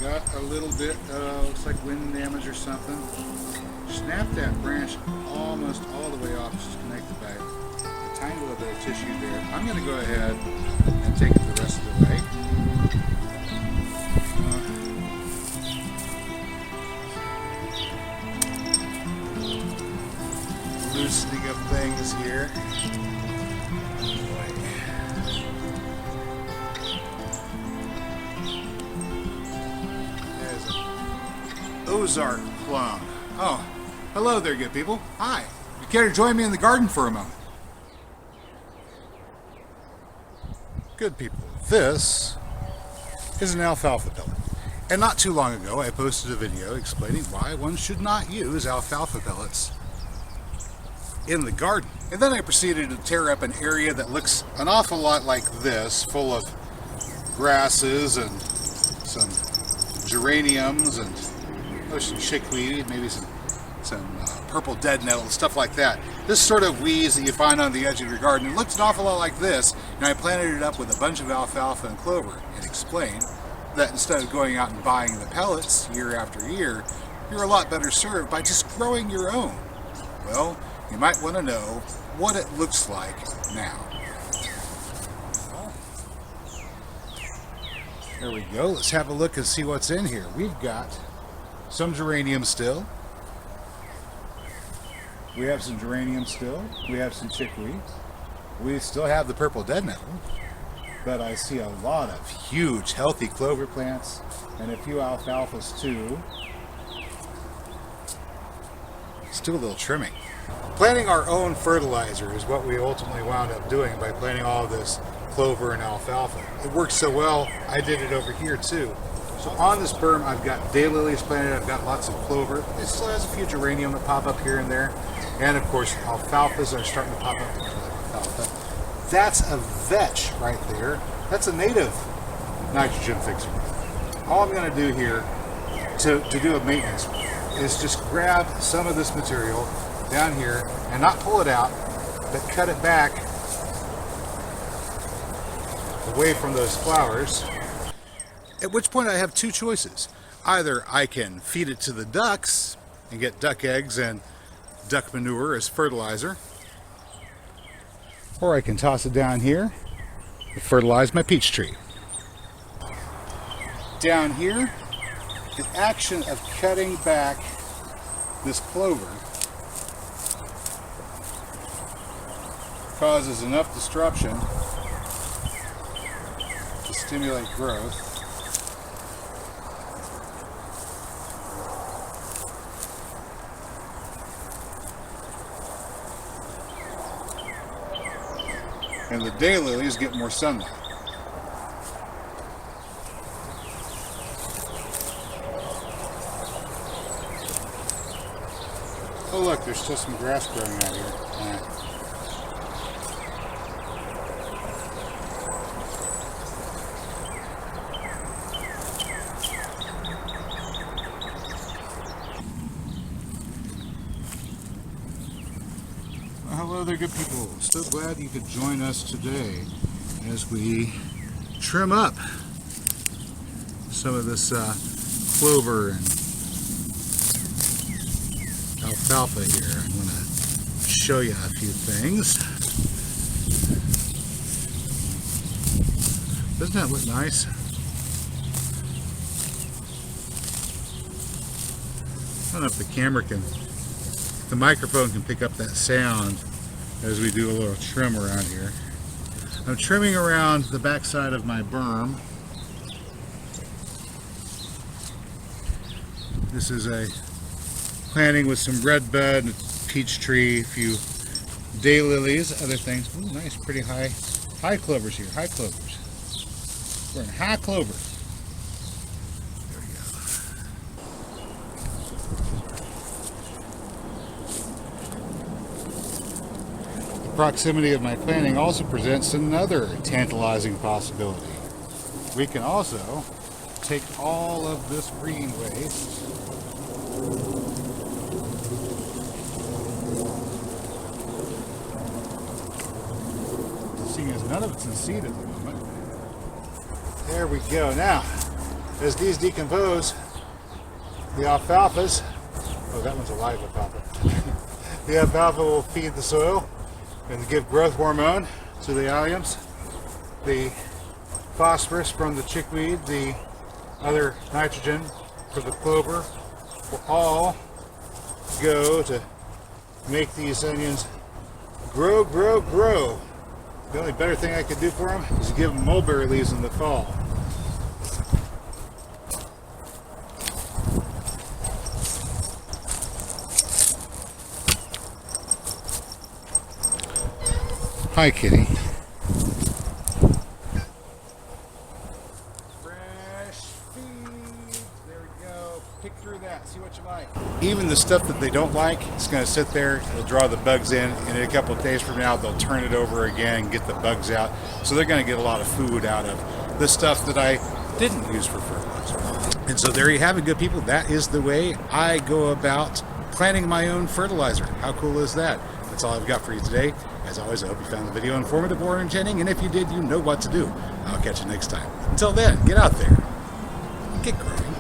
got a little bit, looks like wind damage or something. Snap that branch almost all the way off, just connected by a tiny little bit of tissue there. I'm going to go ahead and take it the rest of the way. Loosening of things here. There's an Ozark plum. Oh, hello there, good people. Hi. You care to join me in the garden for a moment? Good people, this is an alfalfa pellet. And not too long ago, I posted a video explaining why one should not use alfalfa pellets in the garden. And then I proceeded to tear up an area that looks an awful lot like this, full of grasses and some geraniums and some chickweed, maybe some purple dead nettle, stuff like that. This sort of weeds that you find on the edge of your garden. It looks an awful lot like this, and I planted it up with a bunch of alfalfa and clover and explained that instead of going out and buying the pellets year after year, you're a lot better served by just growing your own. Well, you might want to know what it looks like now. There we go. Let's have a look and see what's in here. We've got some geranium still. We have some geranium still. We have some chickweed. We still have the purple dead nettle. But I see a lot of huge, healthy clover plants and a few alfalfas too. Still a little trimming. Planting our own fertilizer is what we ultimately wound up doing by planting all of this clover and alfalfa. It works so well, I did it over here too. So on this berm, I've got daylilies planted, I've got lots of clover. It still has a few geranium that pop up here and there. And of course, alfalfas are starting to pop up. Alfalfa. That's a vetch right there. That's a native nitrogen fixer. All I'm going to do here to do a maintenance is just grab some of this material down here and not pull it out, but cut it back away from those flowers. At which point I have two choices. Either I can feed it to the ducks and get duck eggs and duck manure as fertilizer, or I can toss it down here and fertilize my peach tree. Down here, the action of cutting back this clover causes enough disruption to stimulate growth. And the daylilies get more sunlight. Oh look, there's still some grass growing out here. Hello there, good people. So glad you could join us today as we trim up some of this clover and alfalfa here. I'm going to show you a few things. Doesn't that look nice? I don't know if the camera can, the microphone can pick up that sound as we do a little trim around here. I'm trimming around the backside of my berm. This is a planting with some red bud, peach tree, a few daylilies, other things. Ooh, nice, pretty high clovers here, high clovers. We're in high clovers. There we go. The proximity of my planting also presents another tantalizing possibility. We can also take all of this green waste seeing as none of it's in seed at the moment. There we go. Now, as these decompose, the alfalfas, oh, that one's a live alfalfa. The alfalfa will feed the soil and give growth hormone to the alliums. The phosphorus from the chickweed, the other nitrogen for the clover will all go to make these onions grow. The only better thing I could do for them is give them mulberry leaves in the fall. Hi, kitty. Fresh feed. There we go. Pick through that. See what you like. Even the stuff that they don't like, it's going to sit there. It'll draw the bugs in, and in a couple of days from now, they'll turn it over again and get the bugs out. So they're going to get a lot of food out of the stuff that I didn't use for fertilizer. And so there you have it, good people. That is the way I go about planting my own fertilizer. How cool is that? That's all I've got for you today. As always, I hope you found the video informative or entertaining, and if you did, you know what to do. I'll catch you next time. Until then, get out there and get growing.